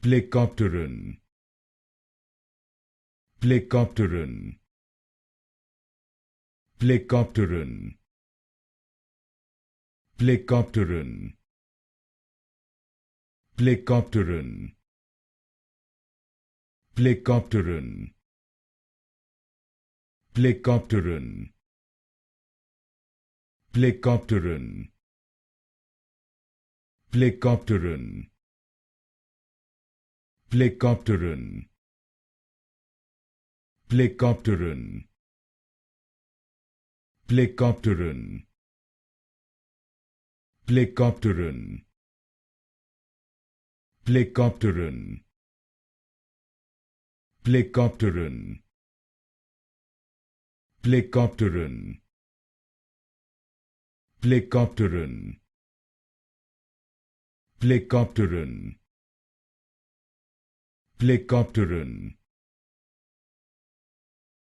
Plecopteran, Plecopteran, Plecopteran, Plecopteran, Plecopteran, Plecopteran, Plecopteran, Plecopteran, Plecopteran, Plecopteran, Plecopteran, Plecopteran, Plecopteran, Plecopteran, Plecopteran, Plecopteran, Plecopteran, Plecopteran, Plecopteran,